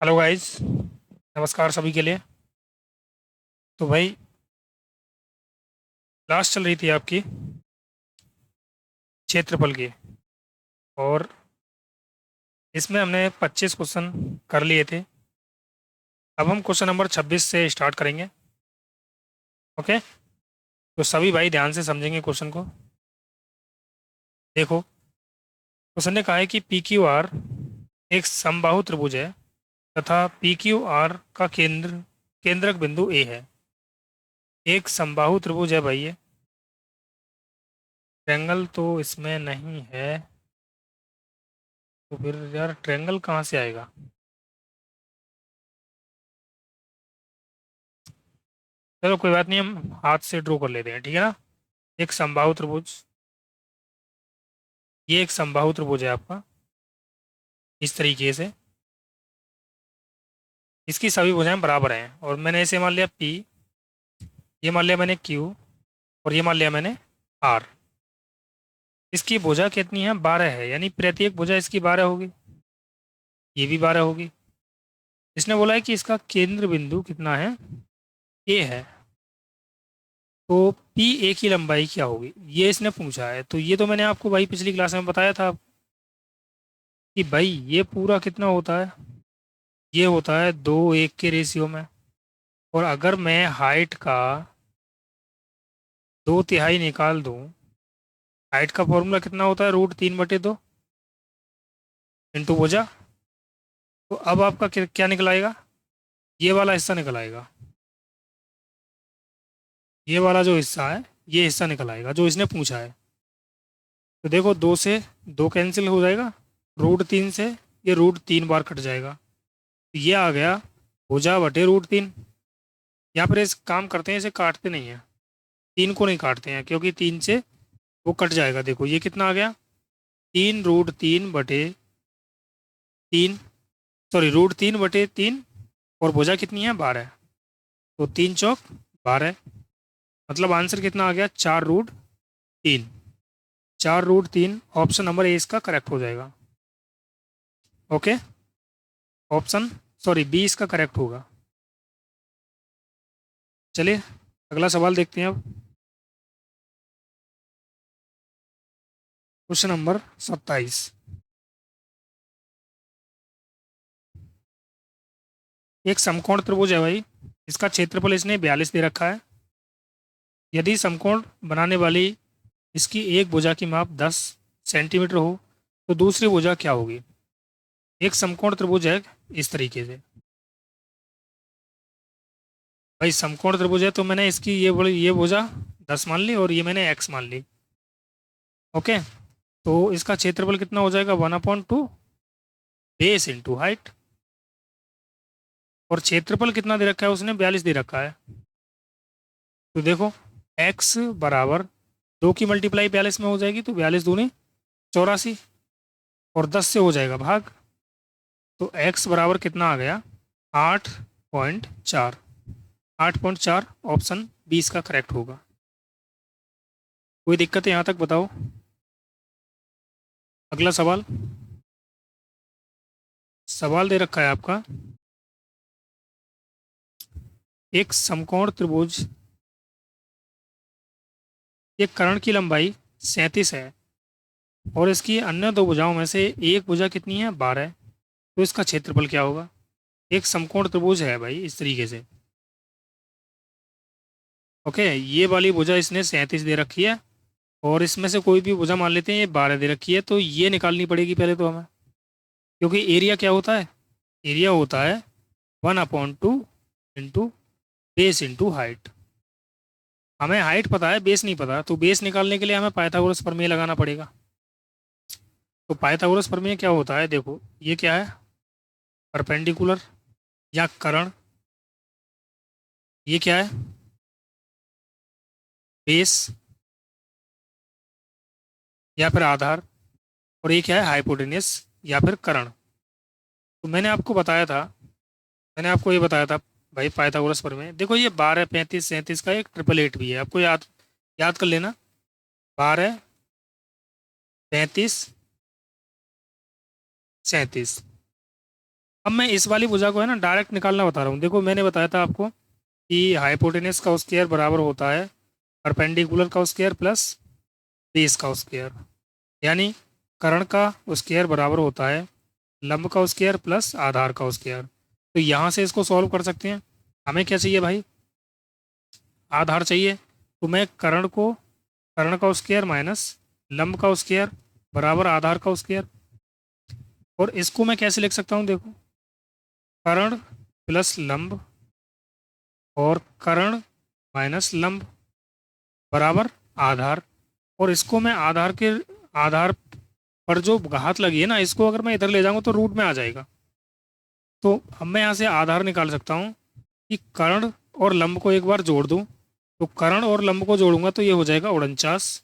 Hello guys. नमस्कार सभी के लिए। तो भाई, क्लास चल रही थी आपकी क्षेत्रफल की, और इसमें हमने 25 क्वेश्चन कर लिए थे। अब हम क्वेश्चन नंबर 26 से स्टार्ट करेंगे। ओके, तो सभी भाई ध्यान से समझेंगे क्वेश्चन को। देखो, क्वेश्चन ने कहा है कि पी क्यू आर एक समबाहु त्रिभुज है तथा पी क्यू आर का केंद्रक बिंदु ए है। एक समबाहु त्रिभुज है भाई ये। ट्रायंगल तो इसमें नहीं है, तो फिर यार ट्रायंगल कहाँ से आएगा। चलो कोई बात नहीं, हम हाथ से ड्रॉ कर लेते हैं, ठीक है ना। एक समबाहु त्रिभुज, ये एक समबाहु त्रिभुज है आपका, इस तरीके से। इसकी सभी भुजाएं बराबर हैं, और मैंने ऐसे मान लिया P, ये मान लिया मैंने Q, और ये मान लिया मैंने R। इसकी भुजा कितनी है? 12 है, यानी प्रत्येक भुजा इसकी 12 होगी, ये भी 12 होगी। इसने बोला है कि इसका केंद्र बिंदु कितना है? A है। तो P A की लंबाई क्या होगी, ये इसने पूछा है। तो ये तो मैंने आपको भाई पिछली क्लास में बताया था कि भाई ये पूरा कितना होता है, ये होता है 2:1 के रेशियो में। और अगर मैं हाइट का 2/3 निकाल दूं, हाइट का फॉर्मूला कितना होता है? √3/2 इंटू भुजा। तो अब आपका क्या क्या निकल आएगा? ये वाला हिस्सा निकल आएगा, ये वाला जो हिस्सा है, ये हिस्सा निकल आएगा जो इसने पूछा है। तो देखो, 2 से 2 कैंसिल हो जाएगा, √3 से ये √3 बार कट जाएगा, तो ये आ गया भुजा बटे √3। यहाँ पर इस काम करते हैं, इसे काटते नहीं हैं, 3 को नहीं काटते हैं, क्योंकि 3 से वो कट जाएगा। देखो ये कितना आ गया, 3√3/3, सॉरी √3/3, और भुजा कितनी है? 12। तो 3 चौक 12, मतलब आंसर कितना आ गया? 4√3। 4√3 ऑप्शन नंबर ए इसका करेक्ट हो जाएगा। ओके, ऑप्शन, सॉरी बी इसका करेक्ट होगा। चलिए अगला सवाल देखते हैं अब। Question number 27। एक समकोण त्रिभुज है भाई, इसका क्षेत्रफल इसने 42 दे रखा है। यदि समकोण बनाने वाली इसकी एक भुजा की माप 10 सेंटीमीटर हो, तो दूसरी भुजा क्या होगी? एक समकोण त्रिभुज है इस तरीके से। भाई समकोण त्रिभुज है, तो मैंने इसकी ये भुजा 10 मान ली, और ये मैंने x मान ली। ओके, तो इसका क्षेत्रफल कितना हो जाएगा? 1/2 बेस इंटू हाइट। और क्षेत्रफल कितना दे रखा है उसने? 42 दे रखा है। तो देखो, x बराबर 2 की मल्टीप्लाई 42 में हो जाएगी, तो 42×2 = 84, और 10 से हो जाएगा भाग। तो x बराबर कितना आ गया? 8.4। 8.4 ऑप्शन 20 का करेक्ट होगा। कोई दिक्कत है यहाँ तक? बताओ। अगला सवाल। सवाल दे रखा है आपका, एक समकोण त्रिभुज, एक कर्ण की लंबाई 37 है, और इसकी अन्य दो भुजाओं में से एक भुजा कितनी है? 12। तो इसका क्षेत्रफल क्या होगा? एक समकोण त्रिभुज है भाई इस तरीके से। ओके, ये वाली भुजा इसने 37 दे रखी है, और इसमें से कोई भी भुजा मान लेते हैं, ये 12 दे रखी है। तो ये निकालनी पड़ेगी पहले तो हमें, क्योंकि एरिया क्या होता है? एरिया होता है 1/2 इंटू बेस इंटू हाइट। हमें हाइट पता है, बेस नहीं पता, तो बेस निकालने के लिए हमें पाइथागोरस प्रमेय लगाना पड़ेगा। तो पाइथागोरस प्रमेय क्या होता है? देखो, ये क्या है? परपेंडिकुलर या कर्ण। ये क्या है? बेस या फिर आधार। और ये क्या है? हाइपोटेनस या फिर कर्ण। तो मैंने आपको बताया था, मैंने आपको ये बताया था भाई, पाइथागोरस प्रमेय। देखो, ये 12, 35, 37 का एक 888 भी है, आपको याद याद कर लेना। 12, 35, 37। अब मैं इस वाली भुजा को है ना डायरेक्ट निकालना बता रहा हूँ। देखो मैंने बताया था आपको कि हाइपोटेनस का स्क्वायर बराबर होता है परपेंडिकुलर का स्क्वायर प्लस बेस का स्क्वायर, यानी कर्ण का स्क्वायर बराबर होता है लंब का स्क्वायर प्लस आधार का स्क्वायर। तो यहाँ से इसको सॉल्व कर सकते हैं। हमें क्या चाहिए भाई, आधार चाहिए। तो मैं कर्ण का स्क्वायर माइनस लंब का स्क्वायर बराबर आधार का स्क्वायर, और इसको मैं कैसे लिख सकता हूँ देखो, कर्ण प्लस लंब और कर्ण माइनस लंब बराबर आधार। और इसको मैं आधार पर जो घात लगी है ना, इसको अगर मैं इधर ले जाऊंगा तो रूट में आ जाएगा। तो अब मैं यहाँ से आधार निकाल सकता हूँ कि कर्ण और लंब को एक बार जोड़ दूं, तो कर्ण और लंब को जोड़ूंगा तो ये हो जाएगा 49,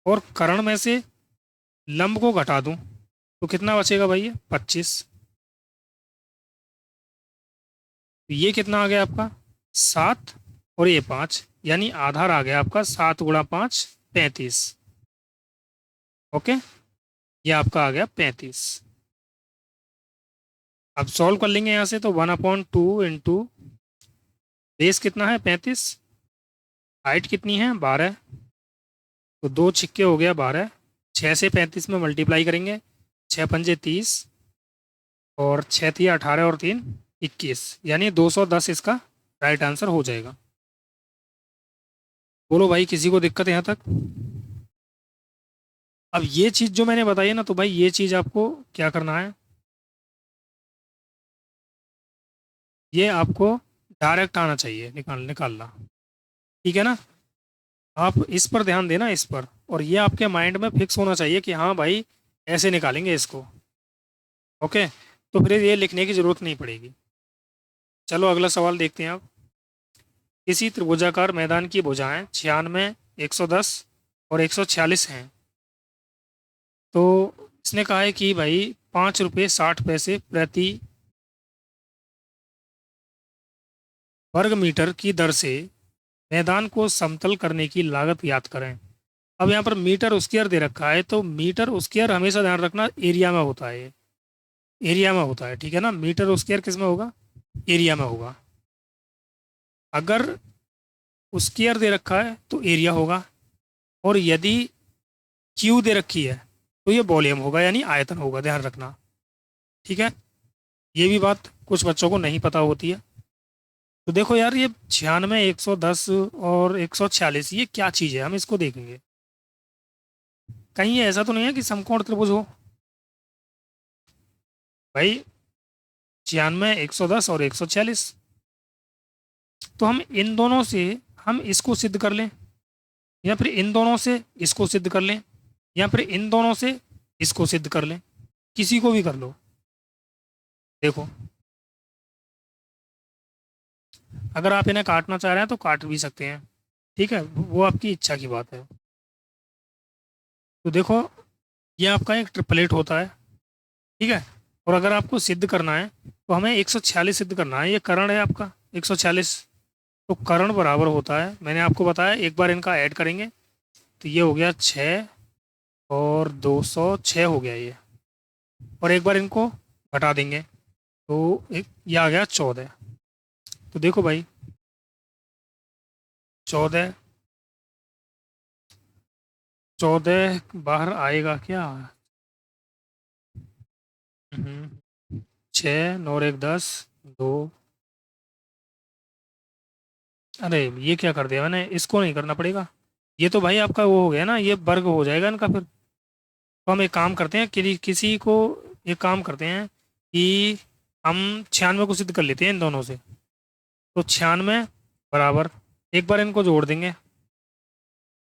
और कर्ण में से लंब को घटा दूं तो कितना बचेगा भाई, ये 25। तो ये कितना आ गया आपका 7, और ये 5, यानी आधार आ गया आपका 7 × 5 35। ओके, ये आपका आ गया 35। अब सॉल्व कर लेंगे यहाँ से, तो 1/2 इंटू बेस कितना है 35, हाइट कितनी है 12, तो 2 छिक्के हो गया 12, 6 से 35 में मल्टीप्लाई करेंगे, 6 पंजे 30, और 6 थी 18 और 3 21, यानी 210 इसका राइट आंसर हो जाएगा। बोलो भाई किसी को दिक्कत है यहाँ तक। अब ये चीज़ जो मैंने बताई है ना, तो भाई ये चीज़ आपको क्या करना है, ये आपको डायरेक्ट आना चाहिए, निकालना। ठीक है ना, आप इस पर ध्यान देना, इस पर, और ये आपके माइंड में फिक्स होना चाहिए कि हाँ भाई ऐसे निकालेंगे इसको। ओके, तो फिर ये लिखने की जरूरत नहीं पड़ेगी। चलो अगला सवाल देखते हैं आप। किसी त्रिभुजाकार मैदान की भुजाएं 96, 110 और 146 हैं। तो इसने कहा है कि भाई 5 रुपये 60 पैसे प्रति वर्ग मीटर की दर से मैदान को समतल करने की लागत ज्ञात करें। अब यहाँ पर मीटर स्क्वायर दे रखा है, तो मीटर स्क्वायर हमेशा ध्यान रखना एरिया में होता है, एरिया में होता है। ठीक है ना, मीटर स्क्वायर किस में होगा, एरिया में होगा। अगर स्क्वायर दे रखा है तो एरिया होगा, और यदि क्यू दे रखी है तो ये वॉल्यूम होगा, यानी आयतन होगा, ध्यान रखना। ठीक है, ये भी बात कुछ बच्चों को नहीं पता होती है। तो देखो यार, ये 96, 110 और 146 ये क्या चीज़ है, हम इसको देखेंगे। कहीं ये ऐसा तो नहीं है कि समकोण त्रिभुज हो भाई, 96, 110 और 146। तो हम इन दोनों से हम इसको सिद्ध कर लें, या फिर इन दोनों से इसको सिद्ध कर लें, या फिर इन दोनों से इसको सिद्ध कर लें, किसी को भी कर लो। देखो, अगर आप इन्हें काटना चाह रहे हैं तो काट भी सकते हैं, ठीक है, वो आपकी इच्छा की बात है। तो देखो, ये आपका एक ट्रिपलेट होता है, ठीक है, और अगर आपको सिद्ध करना है तो हमें 146 सिद्ध करना है। ये कर्ण है आपका 146, तो कर्ण बराबर होता है, मैंने आपको बताया, एक बार इनका ऐड करेंगे तो ये हो गया 6 और 206 हो गया ये, और एक बार इनको घटा देंगे तो एक ये आ गया 14। तो देखो भाई 14, 14 बाहर आएगा क्या, 6 9 और 1 10 2। अरे ये क्या कर दिया मैंने, इसको नहीं करना पड़ेगा, ये तो भाई आपका वो हो गया ना, ये वर्ग हो जाएगा इनका फिर। तो हम एक काम करते हैं, किसी को एक काम करते हैं कि हम 96 को सिद्ध कर लेते हैं इन दोनों से। तो 96 बराबर, एक बार इनको जोड़ देंगे,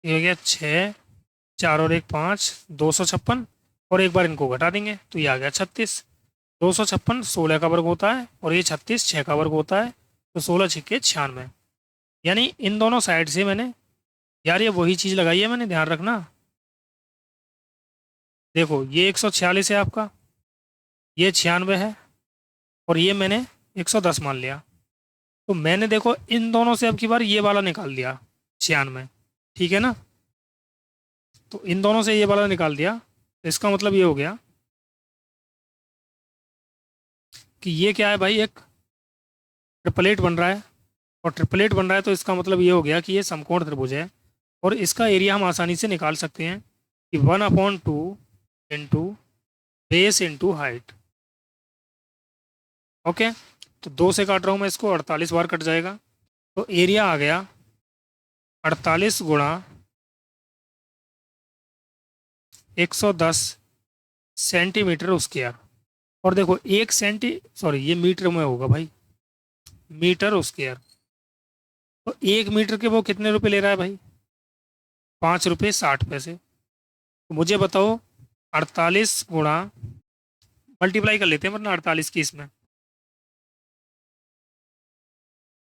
ये हो गया 6, 4 और 1 5, 256, और एक बार इनको घटा देंगे तो ये आ गया 36। 256 16 का वर्ग होता है, और ये 36 6 का वर्ग होता है, तो 16 छिक्के 96, यानी इन दोनों साइड से मैंने, यार ये वही चीज़ लगाई है मैंने, ध्यान रखना। देखो ये 146 है आपका, ये 96 है, और ये मैंने 110 मान लिया। तो मैंने देखो इन दोनों से अब की बार ये वाला निकाल दिया 96, ठीक है ना, तो इन दोनों से ये वाला निकाल दिया, तो इसका मतलब ये हो गया कि ये क्या है भाई, एक ट्रिपलेट बन रहा है, और ट्रिपलेट बन रहा है तो इसका मतलब ये हो गया कि ये समकोण त्रिभुज है। और इसका एरिया हम आसानी से निकाल सकते हैं कि 1/2 into base into height. Okay, तो 2 से काट रहा हूँ मैं इसको, 48 बार कट जाएगा। तो एरिया आ गया 48 गुणा 110 सेंटीमीटर स्क्वायर। और देखो 1 सेंटी, सॉरी ये मीटर में होगा भाई, मीटर स्क्वायर। तो 1 मीटर के वो कितने रुपए ले रहा है भाई, 5 रुपये 60 पैसे। तो मुझे बताओ 48 गुणा, मल्टीप्लाई कर लेते हैं वरना 48 की इसमें,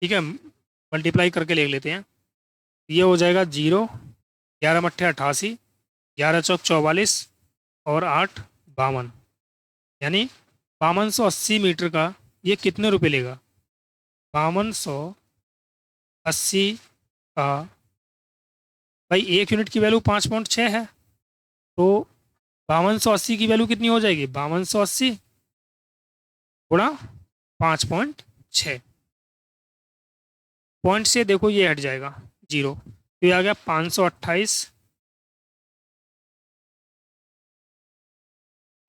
ठीक है, मल्टीप्लाई करके ले लेते हैं। ये हो जाएगा 0, 11 × 8 = 88, 11 × 4 = 44 और 8 = 52, यानी 5280 मीटर का ये कितने रुपए लेगा, 5280 का, भाई 1 यूनिट की वैल्यू 5.6 है, तो 5280 की वैल्यू कितनी हो जाएगी, 5280 गुणा 5.6, पॉइंट से देखो ये हट जाएगा 0, तो ये आ गया 528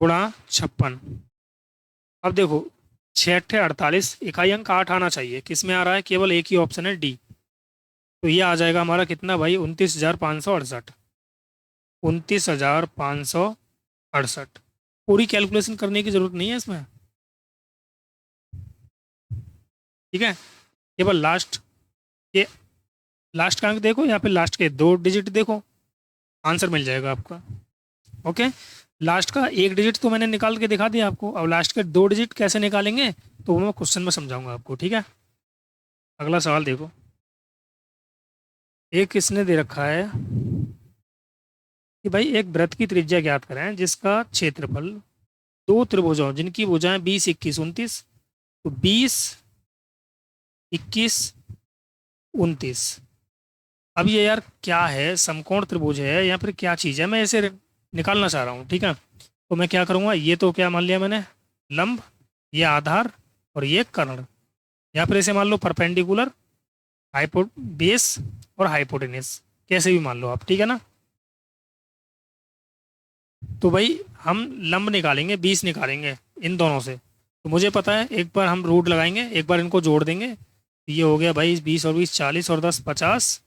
गुणा 56। अब देखो 6×8 = 48, इकाई अंक 8 आना चाहिए, किस में आ रहा है, केवल एक ही ऑप्शन है डी। तो ये आ जाएगा हमारा कितना भाई, 29,568, 29,568। पूरी कैलकुलेशन करने की जरूरत नहीं है इसमें, ठीक है, केवल लास्ट ये, लास्ट का अंक देखो, यहाँ पे लास्ट के 2 डिजिट देखो, आंसर मिल जाएगा आपका। ओके, लास्ट का 1 डिजिट तो मैंने निकाल के दिखा दिया आपको, अब लास्ट के 2 डिजिट कैसे निकालेंगे तो वो मैं क्वेश्चन में समझाऊंगा आपको, ठीक है। अगला सवाल देखो, एक किसने दे रखा है कि भाई एक वृत्त की त्रिज्या ज्ञात करें जिसका क्षेत्रफल 2 त्रिभुजों जिनकी भुजाएं 20, 21, 29, तो 20, 21, 29। अब ये यार क्या है, समकोण त्रिभुज है या फिर क्या चीज़ है, मैं इसे निकालना चाह रहा हूँ, ठीक है। तो मैं क्या करूँगा, ये तो क्या मान लिया मैंने, लंब, ये आधार और ये कर्ण, या फिर इसे मान लो परपेंडिकुलर, हाइपो बेस और हाइपोटेनस, कैसे भी मान लो आप, ठीक है ना। तो भाई हम लंब निकालेंगे, 20 निकालेंगे इन दोनों से, तो मुझे पता है एक बार हम रूट लगाएंगे, एक बार इनको जोड़ देंगे, तो ये हो गया भाई 20 और 20 40 और 10 50,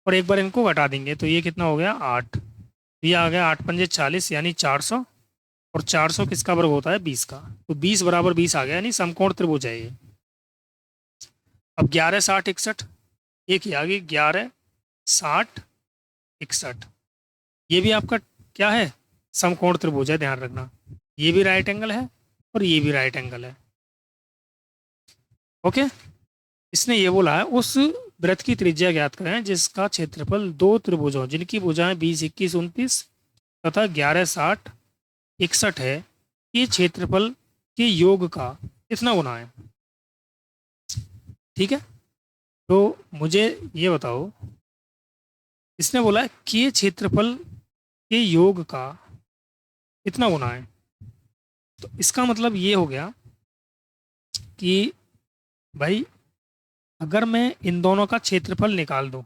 और एक बार इनको घटा देंगे तो ये कितना हो गया 8। तो ये आ गया 8×5 = 40 यानी 400, और 400 किसका वर्ग होता है 20 का, तो 20 = 20 आ गया, यानी समकोण त्रिभुज है ये। अब 11 60 61, एक ही आ गई 11 60 61, ये भी आपका क्या है, समकोण त्रिभुज है, ध्यान रखना, ये भी राइट एंगल है और ये भी राइट एंगल है। ओके, इसने ये बोला है उस वृत्त की त्रिज्या ज्ञात करें जिसका क्षेत्रफल 2 त्रिभुजों जिनकी भुजाएं 20, 21, 29 तथा 11 60 61 है के क्षेत्रफल के योग का कितना गुना है, ठीक है। तो मुझे ये बताओ, इसने बोला है के क्षेत्रफल के योग का कितना गुना है, तो इसका मतलब ये हो गया कि भाई अगर मैं इन दोनों का क्षेत्रफल निकाल दूं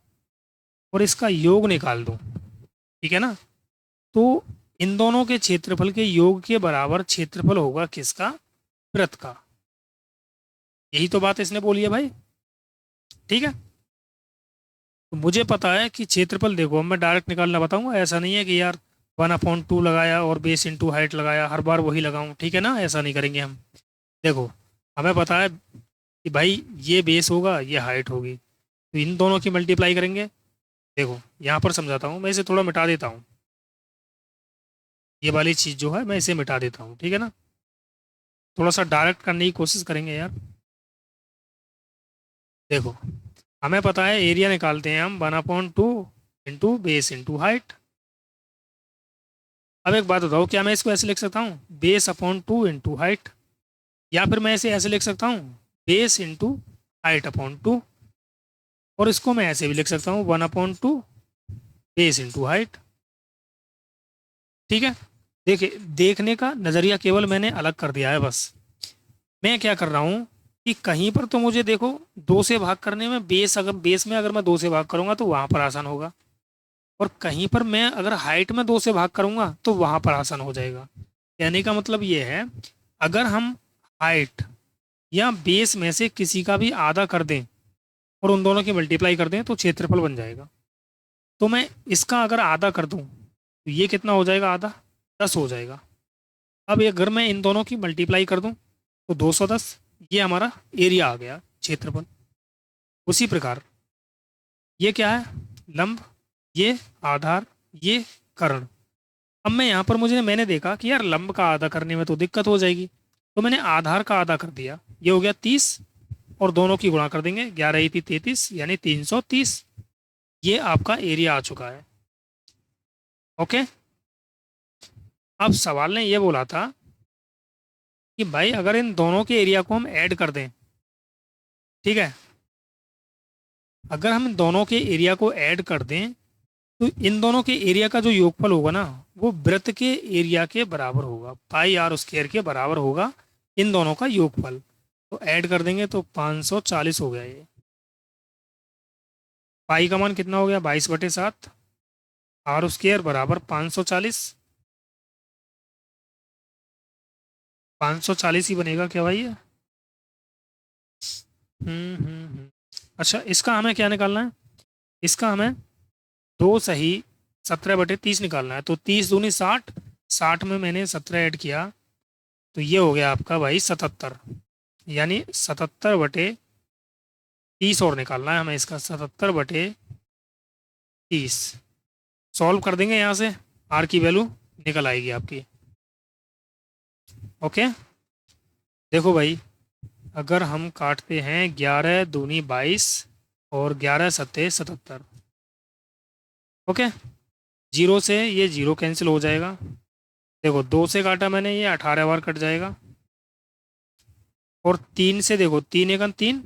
और इसका योग निकाल दूं, ठीक है ना, तो इन दोनों के क्षेत्रफल के योग के बराबर क्षेत्रफल होगा किसका, वृत्त का। यही तो बात इसने बोली है भाई, ठीक है। तो मुझे पता है कि क्षेत्रफल, देखो अब मैं डायरेक्ट निकालना बताऊंगा, ऐसा नहीं है कि यार 1/2 लगाया और बेस इंटू हाइट लगाया, हर बार वही लगाऊं, ठीक है ना, ऐसा नहीं करेंगे हम। देखो हमें पता है कि भाई ये बेस होगा, ये हाइट होगी, तो इन दोनों की मल्टीप्लाई करेंगे। देखो यहाँ पर समझाता हूँ, मैं इसे थोड़ा मिटा देता हूँ, ये वाली चीज़ जो है मैं इसे मिटा देता हूँ, ठीक है ना, थोड़ा सा डायरेक्ट करने की कोशिश करेंगे यार। देखो हमें पता है एरिया निकालते हैं हम 1/2 इंटू बेस इंटू हाइट। अब एक बात बताओ, क्या मैं इसको ऐसे लिख सकता हूँ, बेस/2 इंटू हाइट, या फिर मैं इसे ऐसे लिख सकता हूँ, बेस इंटू हाइट/2, और इसको मैं ऐसे भी लिख सकता हूँ 1/2 बेस इंटू हाइट, ठीक है। देखिए देखने का नज़रिया केवल मैंने अलग कर दिया है बस, मैं क्या कर रहा हूँ कि कहीं पर तो मुझे देखो 2 से भाग करने में बेस में अगर मैं 2 से भाग करूंगा तो वहां पर आसान होगा, और कहीं पर मैं अगर हाइट में 2 से भाग करूंगा तो वहां पर आसान हो जाएगा। कहने का मतलब ये है, अगर हम हाइट या बेस में से किसी का भी आधा कर दें और उन दोनों की मल्टीप्लाई कर दें तो क्षेत्रफल बन जाएगा। तो मैं इसका अगर आधा कर दूं तो ये कितना हो जाएगा, आधा 10 हो जाएगा। अब ये अगर मैं इन दोनों की मल्टीप्लाई कर दूं तो 210, ये हमारा एरिया आ गया, क्षेत्रफल। उसी प्रकार ये क्या है, लंब, ये आधार, ये कर्ण। अब मैं यहाँ पर मैंने देखा कि यार लंब का आधा करने में तो दिक्कत हो जाएगी, तो मैंने आधार का आधा कर दिया, ये हो गया 30, और दोनों की गुणा कर देंगे, 11×33 यानी 330। ये आपका एरिया आ चुका है। ओके। अब सवाल ने ये बोला था कि भाई अगर इन दोनों के एरिया को हम ऐड कर दें, ठीक है, अगर हम इन दोनों के एरिया को ऐड कर दें तो इन दोनों के एरिया का जो योगफल होगा ना, वो वृत्त के एरिया के बराबर होगा, पाई आर स्क्वायर के बराबर होगा इन दोनों का योगफल। तो ऐड कर देंगे तो 540 हो गया ये। पाई का मान कितना हो गया, 22/7। आर स्क्वायर बराबर 540, 540 ही बनेगा क्या भाई ये? अच्छा, इसका हमें क्या निकालना है, इसका हमें 2 सही 17/30 निकालना है। तो 30 दूनी 60, 60 में मैंने 17 ऐड किया तो ये हो गया आपका भाई 77, यानी 77/30 और निकालना है हमें इसका, 77/30। सॉल्व कर देंगे यहाँ से, आर की वैल्यू निकल आएगी आपकी। ओके, देखो भाई, अगर हम काटते हैं 11 दूनी 22 और 11 सत्ते 77, ओके, जीरो से ये जीरो कैंसिल हो जाएगा। देखो 2 से काटा मैंने, ये 18 बार कट जाएगा। और 3 से देखो, 3 × 1 = 3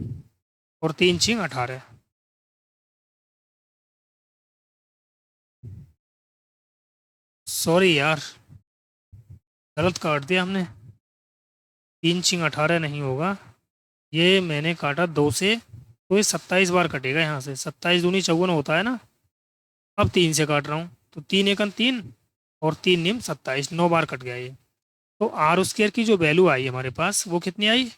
और 3 × 6 = 18। सॉरी यार, गलत काट दिया हमने, 3 × 6 = 18 नहीं होगा, ये मैंने काटा 2 से, तो ये 27 बार कटेगा यहाँ से, 27 दूनी 54 होता है ना। अब 3 से काट रहा हूँ तो 3 × 1 = 3 और 3 × 9 = 27, 9 बार कट गया ये। तो आर स्क्वायर की जो वैल्यू आई हमारे पास वो कितनी आई,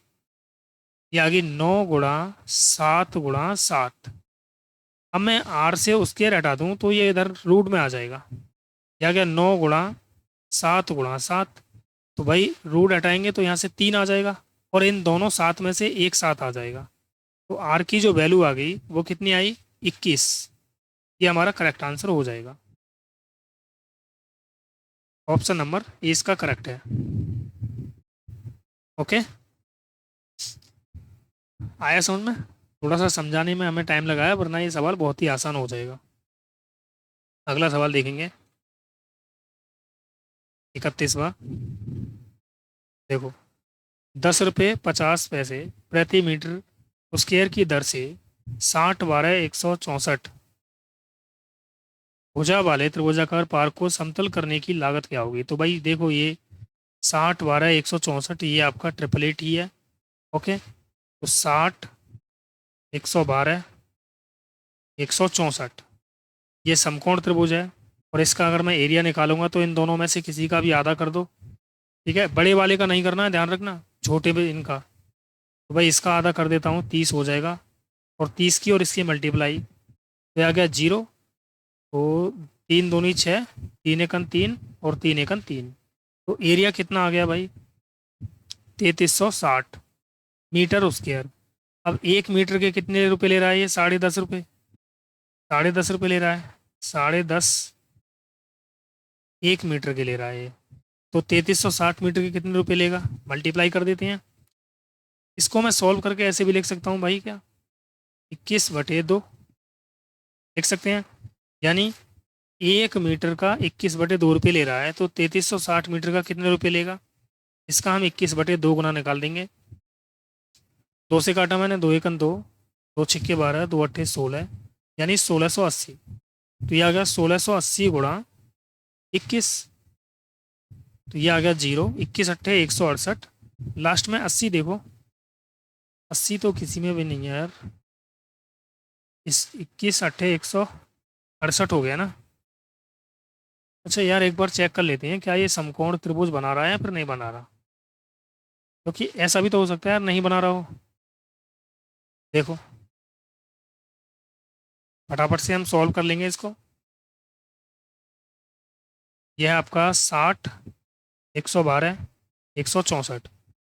ये आ गई 9 × 7 × 7। अब मैं आर से स्क्वायर हटा दूँ तो ये इधर रूट में आ जाएगा, ये आ गया 9 × 7 × 7। तो भाई रूट हटाएंगे तो यहाँ से 3 आ जाएगा, और इन दोनों सात में से एक साथ आ जाएगा। तो आर की जो वैल्यू आ गई वो कितनी आई, 21। ये हमारा करेक्ट आंसर हो जाएगा। ऑप्शन नंबर ए इसका करेक्ट है। ओके, आया समझ में? थोड़ा सा समझाने में हमें टाइम लगाया, वरना ये सवाल बहुत ही आसान हो जाएगा। अगला सवाल देखेंगे, 31वां। देखो, 10 रुपये 50 पैसे प्रति मीटर स्क्वायर की दर से 60 12 164 भुजा वाले त्रिभुजाकार पार्क को समतल करने की लागत क्या होगी? तो भाई देखो, ये 60 12 164 ये आपका 888 ही है। ओके, तो 60 112 164 ये समकोण त्रिभुज है, और इसका अगर मैं एरिया निकालूंगा तो इन दोनों में से किसी का भी आधा कर दो। ठीक है, बड़े वाले का नहीं करना है, ध्यान रखना, छोटे भी इनका। तो भाई इसका आधा कर देता हूँ, 30 हो जाएगा, और 30 की और इसकी मल्टीप्लाई तो आ गया 0। तो 3 दूनी 6, 3 × 1 = 3 और 3 × 1 = 3। तो एरिया कितना आ गया भाई, 3360 मीटर स्क्वायर। अब 1 मीटर के कितने रुपए ले रहा है ये, 10.5 रुपये, 10.5 रुपये ले रहा है, 10.5 1 मीटर के ले रहा है ये। तो 3360 मीटर के कितने रुपए लेगा, मल्टीप्लाई कर देते हैं। इसको मैं सॉल्व करके ऐसे भी लिख सकता हूँ भाई, क्या 21/2 लिख सकते हैं, यानी 1 मीटर का 21/2 रुपये ले रहा है, तो 3360 मीटर का कितने रुपये लेगा, इसका हम 21/2 गुना निकाल देंगे। 2 से काटा मैंने, 2 × 1 = 2, 2 × 6 = 12, 2 × 8 = 16, यानी 1680। तो ये आ गया 1680 × 21, तो ये आ गया 0, 21 × 8 = 168, लास्ट में 80 देखो, 80 तो किसी में भी नहीं है यार। इस 21 अट्ठे 168 हो गया ना। अच्छा यार एक बार चेक कर लेते हैं क्या ये समकोण त्रिभुज बना रहा है या फिर नहीं बना रहा, क्योंकि ऐसा भी तो हो सकता है यार नहीं बना रहा हो। देखो फटाफट से हम सॉल्व कर लेंगे इसको। यह है आपका 60, 112, 164।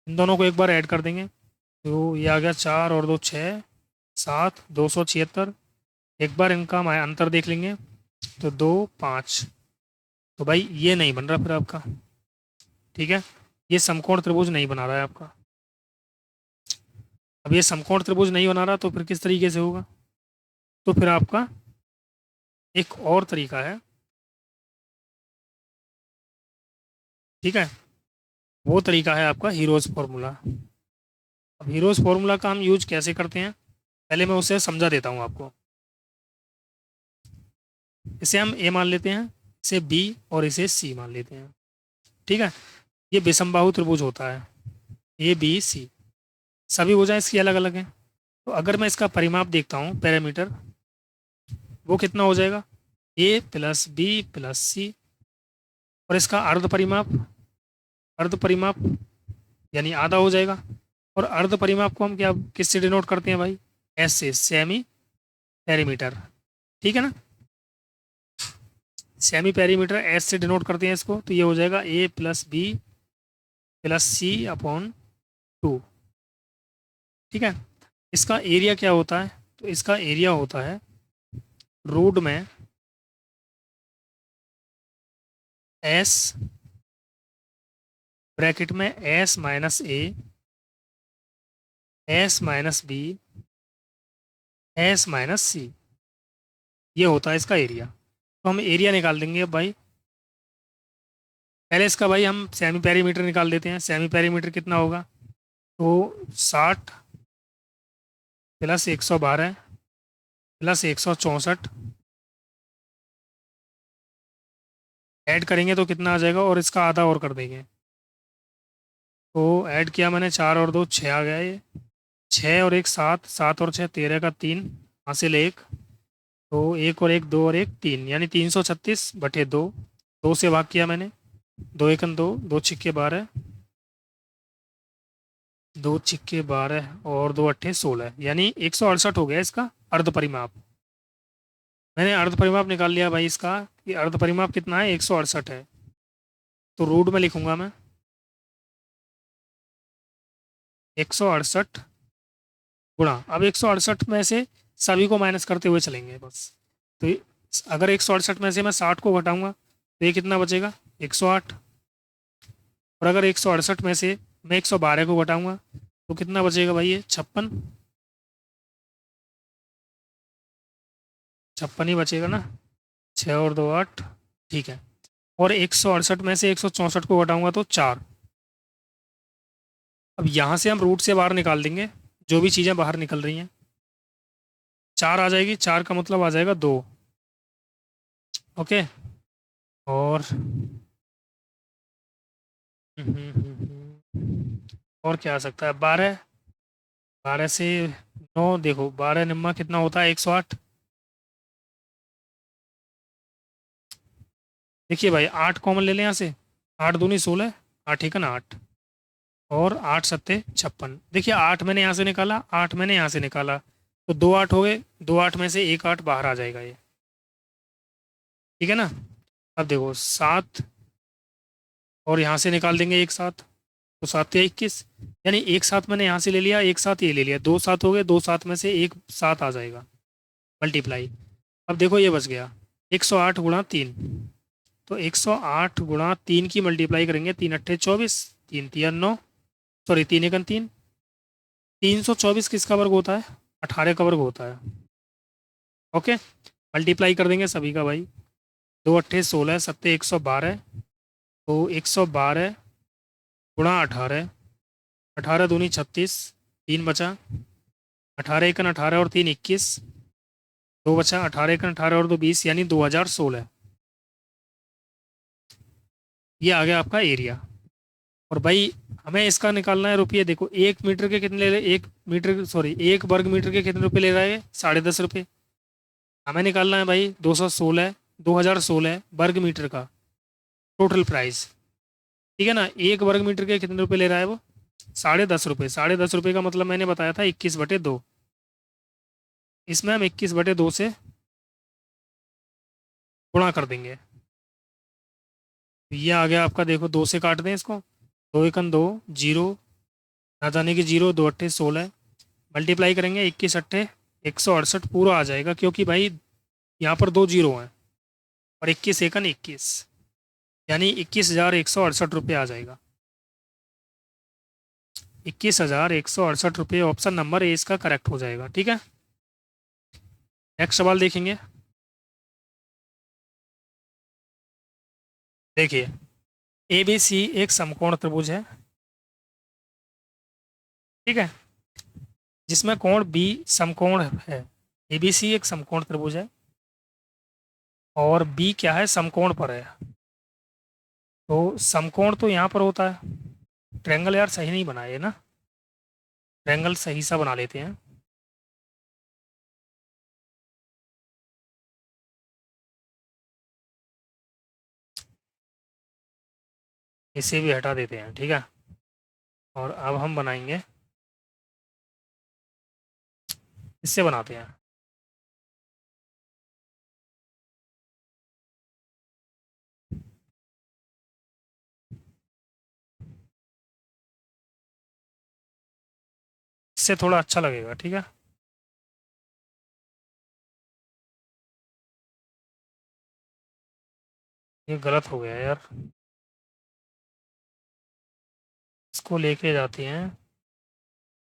इन दोनों को एक बार ऐड कर देंगे तो ये आ गया 4 और 2 6, 7, 276। एक बार इनका अंतर देख लेंगे तो 2 5। तो भाई ये नहीं बन रहा फिर आपका, ठीक है। ये समकोण त्रिभुज नहीं बना रहा है आपका। अब ये समकोण त्रिभुज नहीं बना रहा तो फिर किस तरीके से होगा, तो फिर आपका एक और तरीका है, ठीक है। वो तरीका है आपका हीरोज फॉर्मूला। अब हीरोज फॉर्मूला का हम यूज कैसे करते हैं, पहले मैं उसे समझा देता हूँ आपको। इसे हम ए मान लेते हैं, इसे बी और इसे सी मान लेते हैं, ठीक है। ये विषमबाहु त्रिभुज होता है, ए बी सी। सभी भुजाएं इसकी अलग अलग हैं। तो अगर मैं इसका परिमाप देखता हूँ पैरामीटर, वो कितना हो जाएगा, ए प्लस बी प्लस सी। और इसका अर्ध परिमाप, अर्ध परिमाप यानी आधा हो जाएगा। और अर्ध परिमाप को हम क्या किससे डिनोट करते हैं भाई, एस से, सेमी पेरीमीटर, ठीक है ना। सेमी पेरीमीटर एस से डिनोट करते हैं इसको, तो ये हो जाएगा ए प्लस बी प्लस सी अपॉन 2, ठीक है। इसका एरिया क्या होता है, तो इसका एरिया होता है रूट में एस, ब्रैकेट में s minus a, s minus b, s minus c. ये होता है इसका एरिया। तो हम एरिया निकाल देंगे अब भाई। पहले इसका भाई हम सेमी पेरीमीटर निकाल देते हैं। सेमी पेरीमीटर कितना होगा, तो 60 प्लस 112 प्लस 164 ऐड करेंगे तो कितना आ जाएगा, और इसका आधा और कर देंगे। तो ऐड किया मैंने, 4 और 2 6 आ गया ये। 6 और 1 7, 7 और 6 13 का 3, हासिल 1। तो 1 और 1 2 और 1 3, यानी 336/2। 2 से भाग किया मैंने, 2 एकन 2, 2 छिक्के 12, 2 छिक्के 12 और 2 अट्ठे 16, यानी 168 हो गया इसका अर्ध परिमाप। मैंने अर्ध परिमाप निकाल लिया भाई इसका, कि अर्ध परिमाप कितना है, 168 है। तो रूट में लिखूंगा मैं 168 गुणा, अब 168 में से सभी को माइनस करते हुए चलेंगे बस। तो अगर 168 में से मैं 60 को घटाऊंगा तो ये कितना बचेगा, 108। और अगर 168 में से मैं 112 को घटाऊंगा तो कितना बचेगा भाई, ये 56। 56 ही बचेगा ना, 6 और 2 8, ठीक है। और 168 में से 164 को घटाऊंगा तो 4। अब यहाँ से हम रूट से बाहर निकाल देंगे जो भी चीज़ें बाहर निकल रही हैं। 4 आ जाएगी, 4 का मतलब आ जाएगा 2, ओके। और और क्या आ सकता है, 12, 12 से 9, देखो 12 निम्मा कितना होता है, 108। देखिए भाई 8 कॉमन ले लें यहाँ से, 8 दूनी 16, 8 एक ना 8, और 8 सत्ते 56। देखिए 8 मैंने यहाँ से निकाला, 8 मैंने यहाँ से निकाला, तो 2 8 हो गए, 2 8 में से 1 8 बाहर आ जाएगा ये, ठीक है ना। अब देखो 7, और यहाँ से निकाल देंगे एक साथ, तो 7 या 21, यानी एक साथ मैंने यहाँ से ले लिया, एक साथ ये ले लिया, 2 7 हो गए, 2 7 में से एक 7 आ जाएगा, मल्टीप्लाई। अब देखो ये बच गया 108 गुणा 3। तो 108 गुणा 3 की मल्टीप्लाई करेंगे, 3 अट्ठे 24, 3 तिया 9, सॉरी 3 एकन 3। 324 किसका वर्ग होता है, 18 का वर्ग होता है, ओके। मल्टीप्लाई कर देंगे सभी का भाई, 2 अट्ठे 16, सत्ते 112। तो 112 गुणा 18, 18 दूनी 36, 3 बचा, 18 एकन 18 और 3 21, 2 बचा, 18 एकन 18 और 2 20, यानी 2016। ये आ गया आपका एरिया। और भाई हमें इसका निकालना है रुपये। देखो 1 मीटर के कितने ले रहे, 1 वर्ग मीटर के कितने रुपए ले रहा है, 10.5 रुपये। हमें निकालना है भाई 2016 वर्ग मीटर का टोटल प्राइस। ठीक है ना, 1 वर्ग मीटर के कितने रुपए ले रहा है वो, 10.5 रुपये। 10.5 रुपये का मतलब मैंने बताया था 21/2। इसमें हम 21/2 से गुणा कर देंगे। तो ये आ गया आपका, देखो 2 से काट दें इसको, 2 × 2 जीरो, ना जाने की जीरो, 2 × 8 = 16, मल्टीप्लाई करेंगे 21 × 8 = 168 पूरा आ जाएगा, क्योंकि भाई यहाँ पर 2 जीरो हैं, और 21 × 1 = 21, यानी 21,168 रुपये आ जाएगा। 21,168 रुपये, ऑप्शन नंबर ए इसका करेक्ट हो जाएगा। ठीक है, नेक्स्ट सवाल देखेंगे। देखिए ए बी सी एक समकोण त्रिभुज है, ठीक है, जिसमें कोण बी समकोण है। ए बी सी एक समकोण त्रिभुज है और बी क्या है, समकोण पर है। तो समकोण तो यहाँ पर होता है, ट्रायंगल यार सही नहीं बनाए ना, ट्रायंगल सही सा बना लेते हैं। इसे भी हटा देते हैं, ठीक है। और अब हम बनाएंगे, इससे बनाते हैं। इससे थोड़ा अच्छा लगेगा, ठीक है। ये गलत हो गया यार, इसको लेके जाते हैं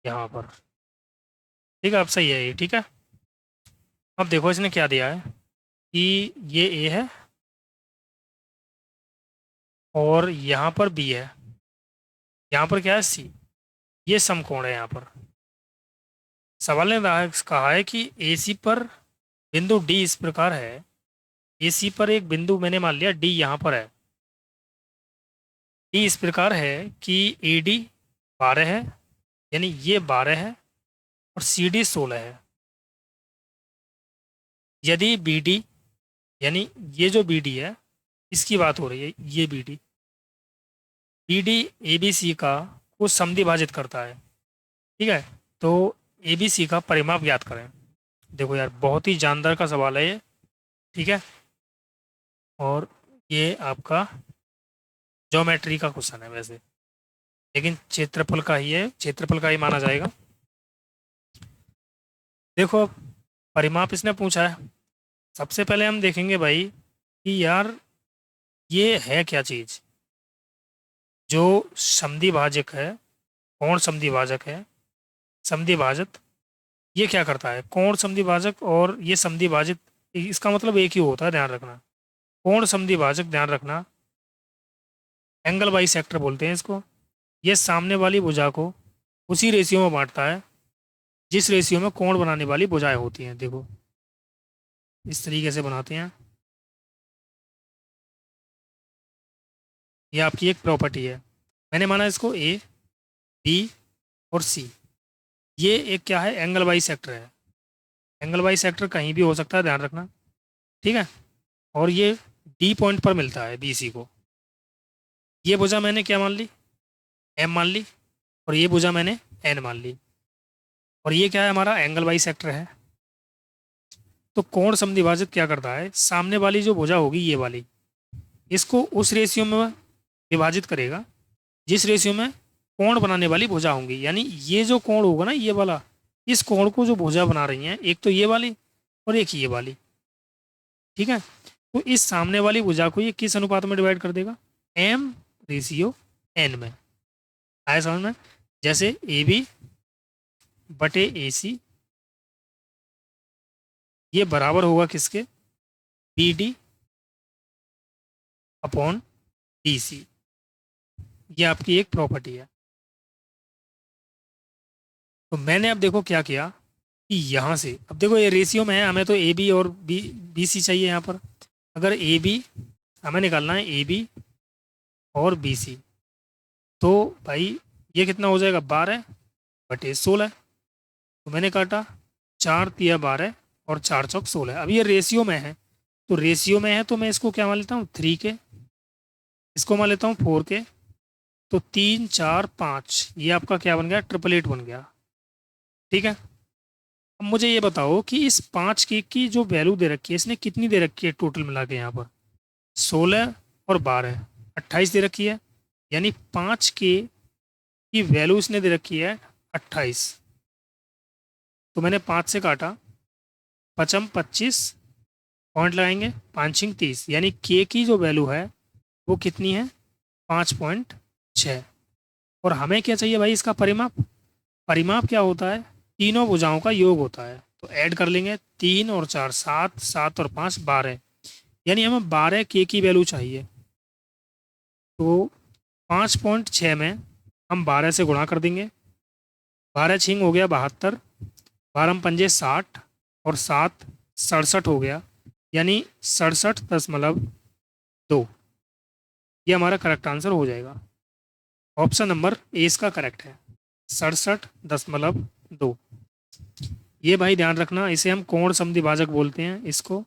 यहाँ पर। ठीक है, अब सही है ये, ठीक है। अब देखो इसने क्या दिया है कि ये ए है और यहाँ पर बी है, यहाँ पर क्या है सी, ये समकोण है। यहाँ पर सवाल ने कहा है कि ए सी पर बिंदु डी इस प्रकार है। ए सी पर एक बिंदु मैंने मान लिया डी यहाँ पर है, डी इस प्रकार है कि ए डी 12 है, यानी ये 12 है, और सी डी 16 है। यदि बी डी, यानी ये जो बी डी है इसकी बात हो रही है, ये B D, B D A B C का को समद्विभाजित करता है, ठीक है। तो ए बी सी का परिमाप ज्ञात करें। देखो यार बहुत ही जानदार का सवाल है ये, ठीक है, और ये आपका ज्योमेट्री का क्वेश्चन है वैसे, लेकिन क्षेत्रफल का ही है, क्षेत्रफल का ही माना जाएगा। देखो अब परिमाप इसने पूछा है, सबसे पहले हम देखेंगे भाई कि यार ये है क्या चीज़। जो समद्विभाजक है, कोण समद्विभाजक है, समद्विभाजक, ये क्या करता है, कोण समद्विभाजक और ये समद्विभाजित, इसका मतलब एक ही होता है, ध्यान रखना। कोण समद्विभाजक, ध्यान रखना, एंगल बाई सेक्टर बोलते हैं इसको। ये सामने वाली भुजा को उसी रेशियो में बांटता है जिस रेशियो में कोण बनाने वाली भुजाएं होती हैं। देखो इस तरीके से बनाते हैं, ये आपकी एक प्रॉपर्टी है। मैंने माना इसको ए, बी और सी, ये एक क्या है, एंगल बाई सेक्टर है। एंगल बाई सेक्टर कहीं भी हो सकता है, ध्यान रखना, ठीक है। और ये डी पॉइंट पर मिलता है बी सी को। ये भुजा मैंने क्या मान ली, एम मान ली, और ये भुजा मैंने एन मान ली, और ये क्या है, हमारा एंगल बाई सेक्टर है। तो कोण समद्विभाजक क्या करता है, सामने वाली जो भुजा होगी ये वाली, इसको उस रेशियो में विभाजित करेगा जिस रेशियो में कोण बनाने वाली भुजा होंगी। यानी ये जो कोण होगा ना, ये वाला, इस कोण को जो भुजा बना रही हैं, एक तो ये वाली और एक ये वाली, ठीक है। तो इस सामने वाली भुजा को ये किस अनुपात में डिवाइड कर देगा, M/N में। आया समझ में, जैसे ए बी बटे ए सी, ये बराबर होगा किसके, B D upon D C. ये आपकी एक प्रॉपर्टी है। तो मैंने अब देखो क्या किया कि यहाँ से, अब देखो ये रेशियो में है, हमें तो ए बी और बी सी चाहिए। यहाँ पर अगर ए बी हमें निकालना है, ए बी और बी सी, तो भाई ये कितना हो जाएगा 12/16। तो मैंने काटा 4×3 = 12 और 4×4 = 16। अब ये रेशियो में है, तो रेशियो में है तो मैं इसको क्या मान लेता हूँ 3 के, इसको मान लेता हूँ 4 के। तो 3, 4, 5 ये आपका क्या बन गया, 888 बन गया। ठीक है। अब मुझे ये बताओ कि इस 5 के की जो वैल्यू दे रखी है, इसने कितनी दे रखी है टोटल मिला के यहाँ पर, 16 और 12, 28 दे रखी है। यानी 5 के की वैल्यू इसने दे रखी है 28। तो मैंने 5 से काटा, 5×5 = 25, पॉइंट लगाएंगे, 5×5 = 30, यानी के की जो वैल्यू है वो कितनी है, 5.6। और हमें क्या चाहिए भाई, इसका परिमाप। परिमाप क्या होता है, तीनों भुजाओं का योग होता है। तो ऐड कर लेंगे, 3 और 4 7, 7 और 5 12, यानी हमें 12 के की वैल्यू चाहिए। तो 5.6 में हम 12 से गुणा कर देंगे, 12×6 हो गया 72, 12×5 = 60 और 7 67 हो गया, यानी 67.2। ये हमारा करेक्ट आंसर हो जाएगा। ऑप्शन नंबर ए इसका करेक्ट है, 67.2। ये भाई ध्यान रखना, इसे हम कोण समद्विभाजक बोलते हैं इसको।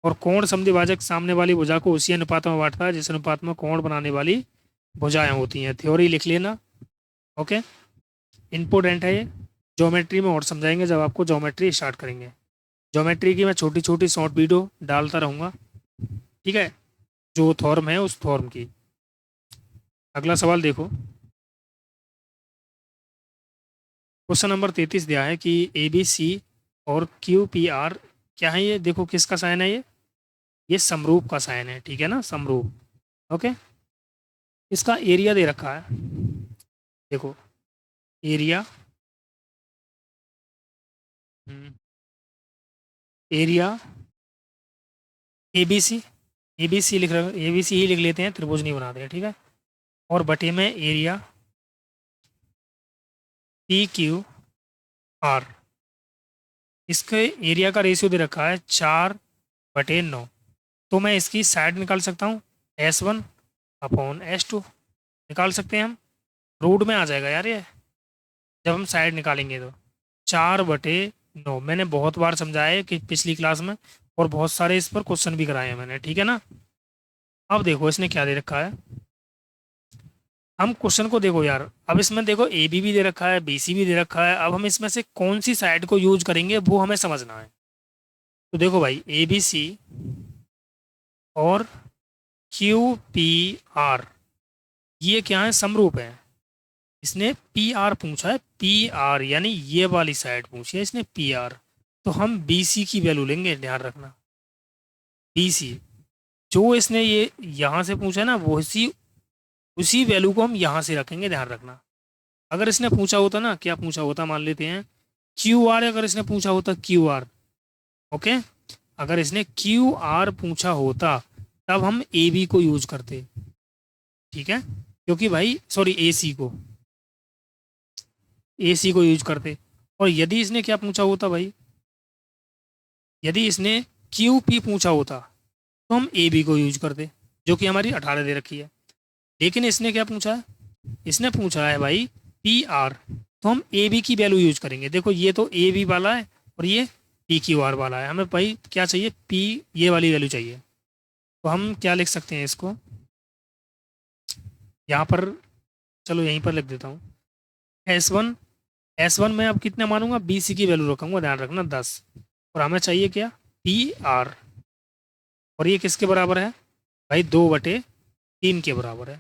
और कोण समद्विभाजक सामने वाली भुजा को उसी अनुपात में बांटता है जिस अनुपात में कोण बनाने वाली भुजाएं होती हैं। थ्योरी लिख लेना। ओके, इम्पोर्टेंट है ये। ज्योमेट्री में और समझाएंगे जब आपको ज्योमेट्री स्टार्ट करेंगे। ज्योमेट्री की मैं छोटी छोटी शॉर्ट वीडियो डालता रहूँगा। ठीक है, जो थॉर्म है उस थॉर्म की। अगला सवाल देखो, क्वेश्चन नंबर 33 दिया है कि ABC और QPR क्या है ये, देखो किसका साइन है ये समरूप का साइन है। ठीक है ना, समरूप। ओके, इसका एरिया दे रखा है, देखो एरिया, एरिया ABC, ABC लिख रहे, ABC ही लिख लेते हैं, त्रिभुज नहीं बनाते हैं। ठीक है, और बटे में एरिया PQR। इसके एरिया का रेशियो दे रखा है 4/9। तो मैं इसकी साइड निकाल सकता हूँ, S1/S2 निकाल सकते हैं हम। रूट में आ जाएगा यार ये, जब हम साइड निकालेंगे तो 4/9। मैंने बहुत बार समझाया है कि पिछली क्लास में, और बहुत सारे इस पर क्वेश्चन भी कराए हैं मैंने। ठीक है ना। अब देखो इसने क्या दे रखा है, हम क्वेश्चन को देखो यार। अब इसमें देखो AB भी दे रखा है, BC भी दे रखा है। अब हम इसमें से कौन सी साइड को यूज करेंगे वो हमें समझना है। तो देखो भाई, ABC और QPR ये क्या है, समरूप है। इसने PR पूछा है, PR यानी ये वाली साइड पूछी है इसने PR। तो हम BC की वैल्यू लेंगे, ध्यान रखना। BC जो इसने ये यहाँ से पूछा है ना, वो उसी वैल्यू को हम यहाँ से रखेंगे, ध्यान रखना। अगर इसने पूछा होता ना, क्या पूछा होता, मान लेते हैं QR, अगर इसने पूछा होता QR, ओके, अगर इसने QR पूछा होता तब हम AB को यूज करते। ठीक है, क्योंकि भाई सॉरी AC को यूज करते। और यदि इसने क्या पूछा होता भाई, यदि इसने QP पूछा होता तो हम AB को यूज करते, जो कि हमारी 18 दे रखी है। लेकिन इसने क्या पूछा है, इसने पूछा है भाई PR, तो हम AB की वैल्यू यूज करेंगे। देखो ये तो AB वाला है और ये PQR वाला है, हमें भाई क्या चाहिए, P ये वाली वैल्यू चाहिए। तो हम क्या लिख सकते हैं इसको यहाँ पर, चलो यहीं पर लिख देता हूँ, S1 में अब कितना मानूंगा, BC की वैल्यू रखूंगा, ध्यान रखना 10। और हमें चाहिए क्या, PR। और ये किसके बराबर है भाई, 2/3 के बराबर है।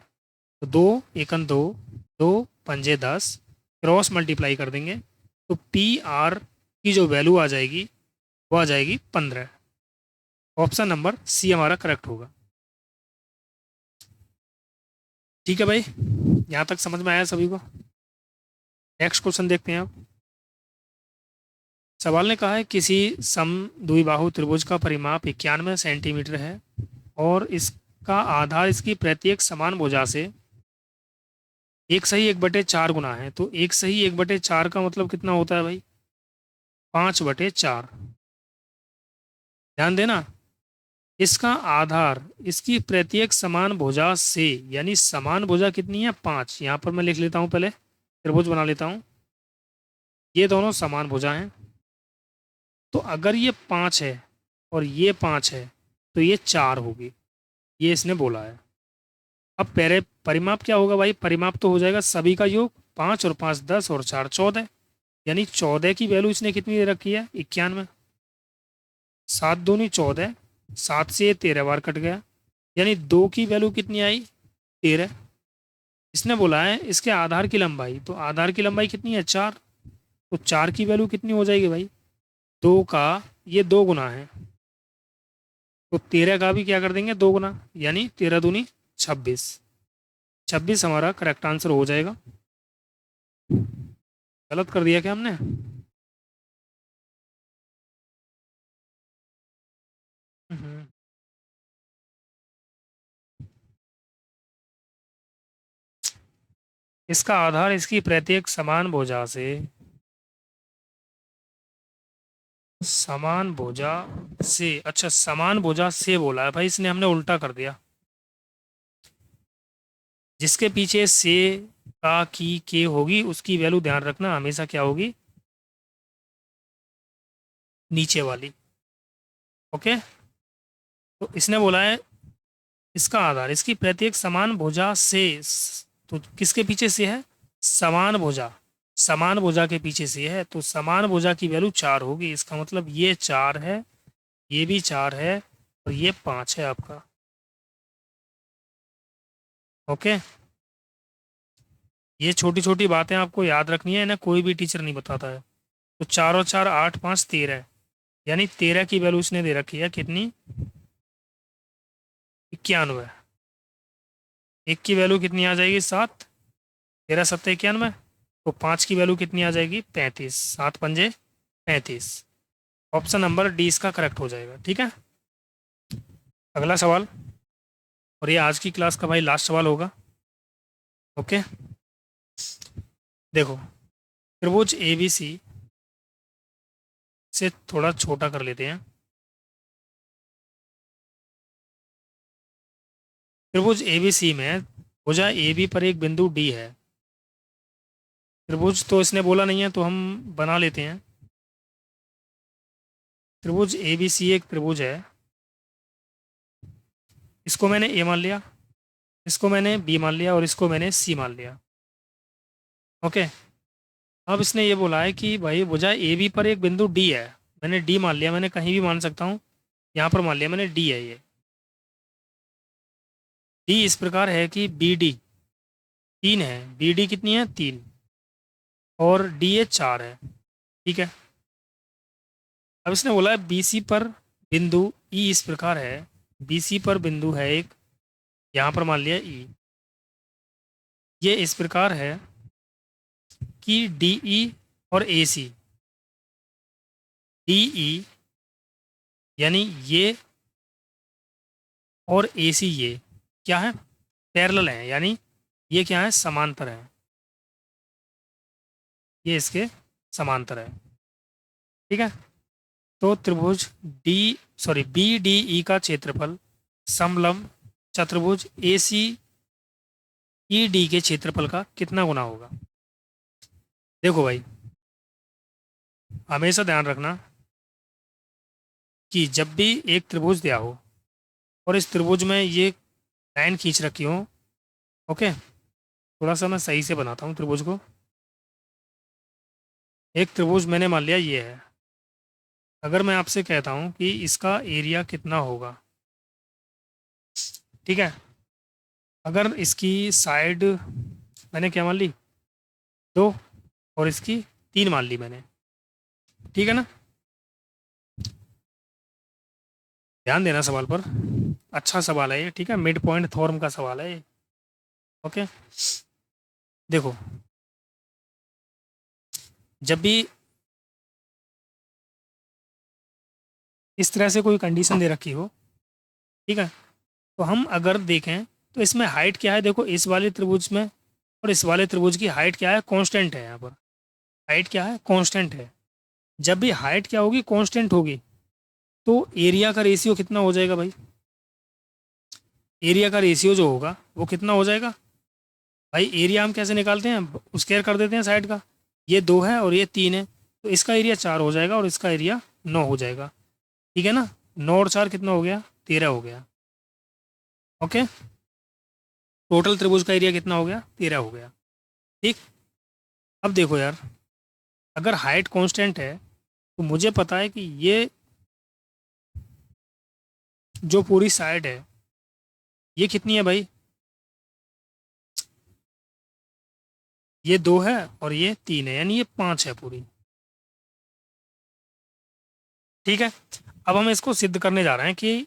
तो 2×1 = 2, 2×5 = 10, क्रॉस मल्टीप्लाई कर देंगे तो PR की जो वैल्यू आ जाएगी वो आ जाएगी 15। ऑप्शन नंबर C हमारा करेक्ट होगा। ठीक है भाई, यहाँ तक समझ में आया सभी को। नेक्स्ट क्वेश्चन देखते हैं आप। सवाल ने कहा है किसी समद्विबाहु त्रिभुज का परिमाप 91 सेंटीमीटर है और इसका आधार इसकी प्रत्येक समान भुजा से 1/4 गुना है। तो 1/4 का मतलब कितना होता है भाई, 5/4। ध्यान देना, इसका आधार इसकी प्रत्येक समान भुजा से, यानी समान भुजा कितनी है 5। यहाँ पर मैं लिख लेता हूँ, पहले त्रिभुज बना लेता हूँ। ये दोनों समान भुजा हैं, तो अगर ये 5 है और ये 5 है तो ये 4 होगी, ये इसने बोला है। अब पहले परिमाप क्या होगा भाई, परिमाप तो हो जाएगा सभी का योग, 5 और 5 10 और 4 14, यानी 14 की वैल्यू इसने कितनी दे रखी है 91। 7 दूनी 14, 7 से 13 बार कट गया, यानी 2 की वैल्यू कितनी आई 13। इसने बोला है इसके आधार की लंबाई, तो आधार की लंबाई कितनी है 4, तो 4 की वैल्यू कितनी हो जाएगी भाई 2 का ये 2 गुना है, तो 13 का भी क्या कर देंगे 2 गुना, यानी 13 दूनी 26। 26 हमारा करेक्ट आंसर हो जाएगा। गलत कर दिया क्या हमने? हम्म। इसका आधार इसकी प्रत्येक समान भुजा से, समान भुजा से, अच्छा समान भुजा से बोला है भाई इसने, हमने उल्टा कर दिया। जिसके पीछे से का की के होगी उसकी वैल्यू ध्यान रखना हमेशा क्या होगी, नीचे वाली। ओके, तो इसने बोला है इसका आधार इसकी प्रत्येक समान भुजा से, तो किसके पीछे से है, समान भुजा, समान भुजा के पीछे से है, तो समान भुजा की वैल्यू 4 होगी। इसका मतलब ये 4 है, ये भी 4 है और ये 5 है आपका। ओके, ये छोटी छोटी बातें आपको याद रखनी है ना, कोई भी टीचर नहीं बताता है। तो 4 और 4 8 5 13, यानी 13 की वैल्यू इसने दे रखी है कितनी 91। एक की वैल्यू कितनी आ जाएगी 7, 13 7 91, तो 5 की वैल्यू कितनी आ जाएगी 35, 7 पंजे 35। ऑप्शन नंबर डी इसका करेक्ट हो जाएगा। ठीक है, अगला सवाल, और ये आज की क्लास का भाई लास्ट सवाल होगा। ओके, देखो त्रिभुज ए बी सी से थोड़ा छोटा कर लेते हैं। त्रिभुज ए बी सी में भुजा ए बी पर एक बिंदु डी है। त्रिभुज तो इसने बोला नहीं है तो हम बना लेते हैं। त्रिभुज ए बी सी एक त्रिभुज है, इसको मैंने ए मान लिया, इसको मैंने बी मान लिया और इसको मैंने सी मान लिया। ओके, अब इसने ये बोला है कि भाई भुजा ए बी पर एक बिंदु डी है, मैंने डी मान लिया, मैंने कहीं भी मान सकता हूँ, यहाँ पर मान लिया मैंने डी है ये। डी इस प्रकार है कि बी डी 3 है, बी डी कितनी है 3 और डी ए 4 है। ठीक है, अब इसने बोला है बी सी पर बिंदु ई इस प्रकार है, बी सी पर बिंदु है एक, यहाँ पर मान लिया ई, ये इस प्रकार है कि डी ई और ए सी, डी ई यानी ये और ए सी ये क्या है पैरेलल है, यानी ये क्या है समांतर है, ये इसके समांतर है। ठीक है, तो त्रिभुज D sorry B D E का क्षेत्रफल समलंब चतुर्भुज ए सी ई डी के क्षेत्रफल का कितना गुना होगा। देखो भाई हमेशा ध्यान रखना कि जब भी एक त्रिभुज दिया हो और इस त्रिभुज में ये लाइन खींच रखी हो, ओके, थोड़ा सा मैं सही से बनाता हूँ त्रिभुज को। एक त्रिभुज मैंने मान लिया ये है, अगर मैं आपसे कहता हूँ कि इसका एरिया कितना होगा, ठीक है, अगर इसकी साइड मैंने क्या मान ली 2 और इसकी 3 मान ली मैंने, ठीक है ना, ध्यान देना सवाल पर, अच्छा सवाल है ये। ठीक है, मिड पॉइंट थ्योरम का सवाल है ये। ओके, देखो जब भी इस तरह से कोई कंडीशन दे रखी हो, ठीक है, तो हम अगर देखें तो इसमें हाइट क्या है, देखो इस वाले त्रिभुज में और इस वाले त्रिभुज की हाइट क्या है कांस्टेंट है, यहाँ पर हाइट क्या है कांस्टेंट है। जब भी हाइट क्या होगी कांस्टेंट होगी तो एरिया का रेशियो कितना हो जाएगा भाई एरिया का रेशियो जो होगा वो कितना हो जाएगा भाई। एरिया हम कैसे निकालते हैं, स्क्वायर कर देते हैं साइड का। ये 2 है और ये 3 है, तो इसका एरिया 4 हो जाएगा और इसका एरिया 9 हो जाएगा। ठीक है ना, 9 और 4 कितना हो गया, 13 हो गया। ओके, टोटल त्रिभुज का एरिया कितना हो गया, 13 हो गया। ठीक, अब देखो यार, अगर हाइट कांस्टेंट है तो मुझे पता है कि ये जो पूरी साइड है ये कितनी है भाई, ये 2 है और ये 3 है, यानी ये 5 है पूरी। ठीक है, अब हम इसको सिद्ध करने जा रहे हैं कि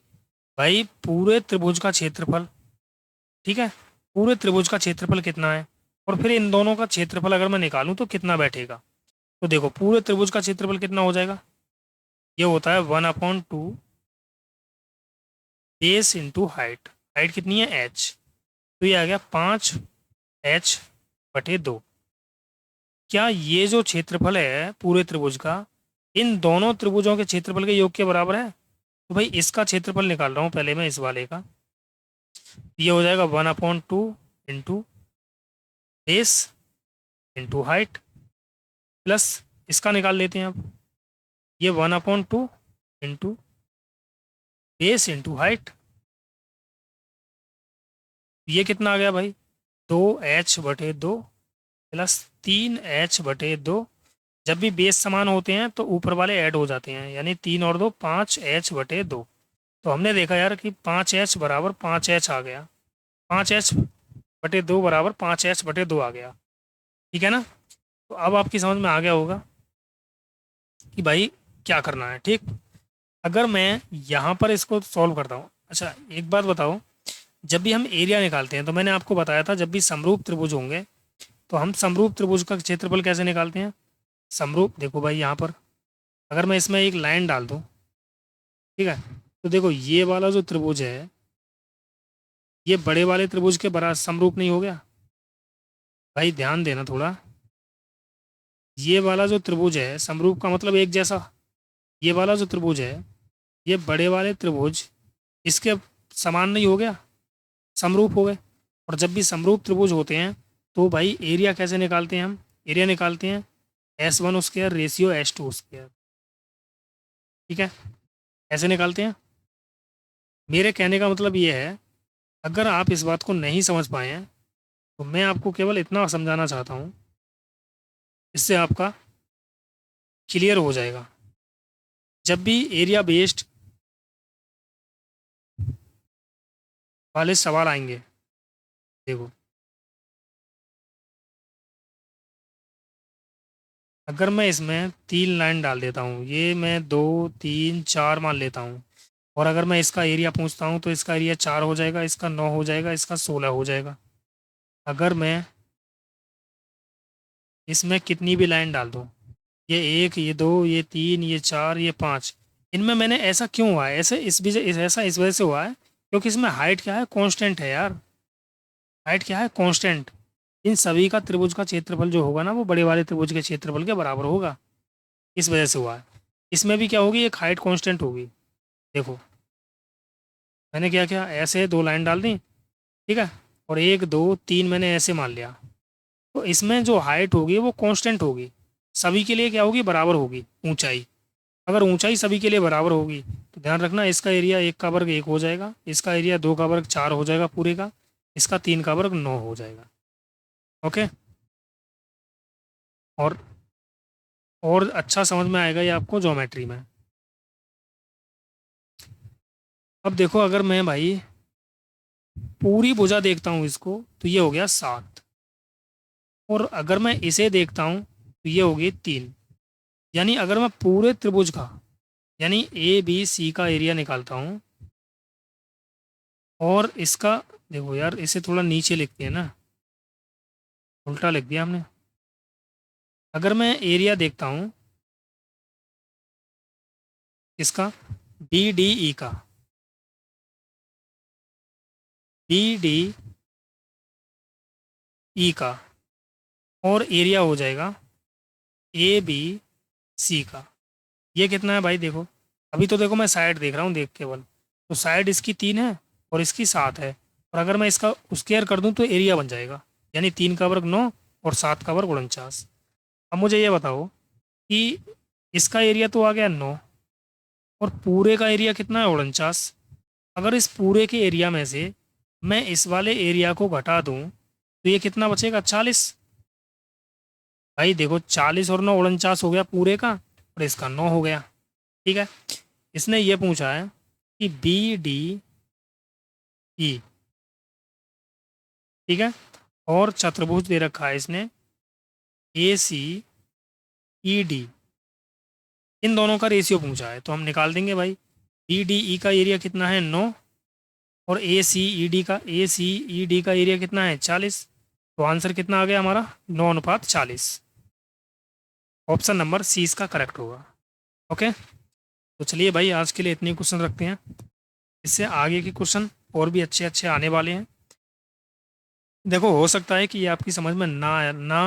भाई पूरे त्रिभुज का क्षेत्रफल, ठीक है, पूरे त्रिभुज का क्षेत्रफल कितना है, और फिर इन दोनों का क्षेत्रफल अगर मैं निकालूं तो कितना बैठेगा। तो देखो पूरे त्रिभुज का क्षेत्रफल कितना हो जाएगा, ये होता है 1/2 बेस इंटू हाइट। हाइट कितनी है h, तो ये आ गया 5h/2। क्या ये जो क्षेत्रफल है पूरे त्रिभुज का इन दोनों त्रिभुजों के क्षेत्रफल के योग के बराबर है। तो भाई इसका क्षेत्रफल निकाल रहा हूँ पहले मैं, इस वाले का। ये हो जाएगा 1/2 into base into height, plus इसका निकाल लेते हैं अब, ये 1/2 इंटू बेस इंटू हाइट। ये कितना आ गया भाई, 2h/2 प्लस 3h/2। जब भी बेस समान होते हैं तो ऊपर वाले ऐड हो जाते हैं, यानी 3 और 2 5h/2। तो हमने देखा यार कि 5h बराबर 5h आ गया, 5h/2 बराबर 5h/2 आ गया। ठीक है ना, तो अब आपकी समझ में आ गया होगा कि भाई क्या करना है। ठीक, अगर मैं यहाँ पर इसको सॉल्व करता हूँ, अच्छा एक बात बताओ, जब भी हम एरिया निकालते हैं तो मैंने आपको बताया था जब भी समरूप त्रिभुज होंगे तो हम समरूप त्रिभुज का क्षेत्रफल कैसे निकालते हैं। समरूप, देखो भाई यहाँ पर अगर मैं इसमें एक लाइन डाल दूँ, ठीक है, तो देखो ये वाला जो त्रिभुज है ये बड़े वाले त्रिभुज के बराबर समरूप नहीं हो गया। भाई ध्यान देना थोड़ा, ये वाला जो त्रिभुज है समरूप का मतलब एक जैसा, ये वाला जो त्रिभुज है ये बड़े वाले त्रिभुज इसके समान नहीं हो गया, समरूप हो गए। और जब भी समरूप त्रिभुज होते हैं तो भाई एरिया कैसे निकालते हैं हम, एरिया निकालते हैं S1² रेशियो S2²। ठीक है, ऐसे निकालते हैं। मेरे कहने का मतलब ये है, अगर आप इस बात को नहीं समझ पाए हैं तो मैं आपको केवल इतना समझाना चाहता हूँ, इससे आपका क्लियर हो जाएगा। जब भी एरिया बेस्ड वाले सवाल आएंगे, देखो अगर मैं इसमें 3 लाइन डाल देता हूँ, ये मैं 2 3 4 मान लेता हूँ, और अगर मैं इसका एरिया पूछता हूँ तो इसका एरिया 4 हो जाएगा, इसका 9 हो जाएगा, इसका 16 हो जाएगा। अगर मैं इसमें कितनी भी लाइन डाल दूँ, ये 1 ये 2 ये 3 ये 4 ये 5, इनमें मैंने ऐसा क्यों हुआ है, ऐसे ऐसा इस वजह से हुआ है क्योंकि इसमें हाइट क्या है, कांस्टेंट है यार। हाइट क्या है, कांस्टेंट। इन सभी का त्रिभुज का क्षेत्रफल जो होगा ना वो बड़े वाले त्रिभुज के क्षेत्रफल के बराबर होगा, इस वजह से हुआ है। इसमें भी क्या होगी, एक हाइट कांस्टेंट होगी। देखो मैंने क्या किया, ऐसे 2 लाइन डाल दी, ठीक है, और 1 2 3 मैंने ऐसे मान लिया। तो इसमें जो हाइट होगी वो कांस्टेंट होगी, सभी के लिए क्या होगी, बराबर होगी ऊंचाई। अगर ऊंचाई सभी के लिए बराबर होगी तो ध्यान रखना इसका एरिया 1 का वर्ग 1 हो जाएगा, इसका एरिया 2 का वर्ग 4 हो जाएगा पूरे का, इसका 3 का वर्ग 9 हो जाएगा। ओके, और अच्छा समझ में आएगा ये आपको ज्योमेट्री में। अब देखो अगर मैं भाई पूरी भुजा देखता हूँ इसको तो ये हो गया 7, और अगर मैं इसे देखता हूँ तो ये हो गई 3। यानी अगर मैं पूरे त्रिभुज का यानी ABC का एरिया निकालता हूँ, और इसका, देखो यार इसे थोड़ा नीचे लिखते हैं ना, उल्टा लिख दिया हमने। अगर मैं एरिया देखता हूँ इसका BDE का, BDE का, और एरिया हो जाएगा ABC का, ये कितना है भाई देखो। अभी तो देखो मैं साइड देख रहा हूँ देख केवल, तो साइड इसकी 3 है और इसकी 7 है, और अगर मैं इसका स्क्वायर कर दूं तो एरिया बन जाएगा, यानी 3 का वर्ग 9 और 7 का वर्ग 49। अब मुझे ये बताओ कि इसका एरिया तो आ गया 9 और पूरे का एरिया कितना है 49। अगर इस पूरे के एरिया में से मैं इस वाले एरिया को घटा दूं तो ये कितना बचेगा 40। भाई देखो 40 और 9 49 हो गया पूरे का, और इसका 9 हो गया। ठीक है, इसने ये पूछा है कि बी डी ई, ठीक है, और चतुर्भुज दे रखा है इसने ए सी ई डी, इन दोनों का रेशियो पूछा है, तो हम निकाल देंगे भाई। बी डी ई का एरिया कितना है 9 और ए सी ई डी का एरिया कितना है 40, तो आंसर कितना आ गया हमारा 9:40। ऑप्शन नंबर सी इसका करेक्ट होगा। ओके, तो चलिए भाई आज के लिए इतने क्वेश्चन रखते हैं, इससे आगे के क्वेश्चन और भी अच्छे अच्छे आने वाले हैं। देखो हो सकता है कि ये आपकी समझ में ना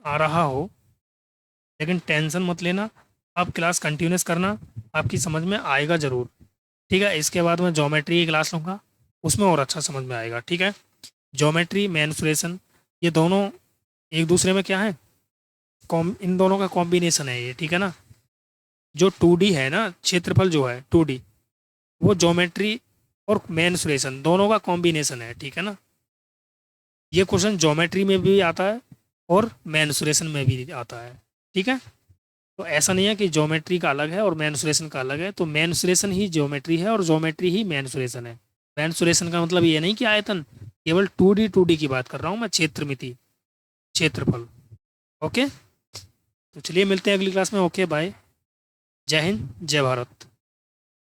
आ रहा हो, लेकिन टेंशन मत लेना, आप क्लास कंटिन्यूस करना, आपकी समझ में आएगा ज़रूर। ठीक है, इसके बाद मैं ज्योमेट्री की क्लास लूँगा, उसमें और अच्छा समझ में आएगा। ठीक है, ज्योमेट्री मेंसुरेशन ये दोनों एक दूसरे में क्या है, इन दोनों का कॉम्बिनेशन है ये। ठीक है ना, जो 2D है ना, क्षेत्रफल जो है 2D, वो ज्योमेट्री और मेंसुरेशन दोनों का कॉम्बिनेशन है। ठीक है ना, ये क्वेश्चन ज्योमेट्री में भी आता है और मेंसुरेशन में भी आता है। ठीक है, तो ऐसा नहीं है कि ज्योमेट्री का अलग है और मेंसुरेशन का अलग है, तो मेंसुरेशन ही ज्योमेट्री है और ज्योमेट्री ही मेंसुरेशन है। मेंसुरेशन का मतलब ये नहीं कि आयतन, केवल 2D की बात कर रहा हूँ मैं, क्षेत्रमिति, क्षेत्रफल। ओके, तो चलिए मिलते हैं अगली क्लास में। ओके बाय, जय हिंद जय भारत।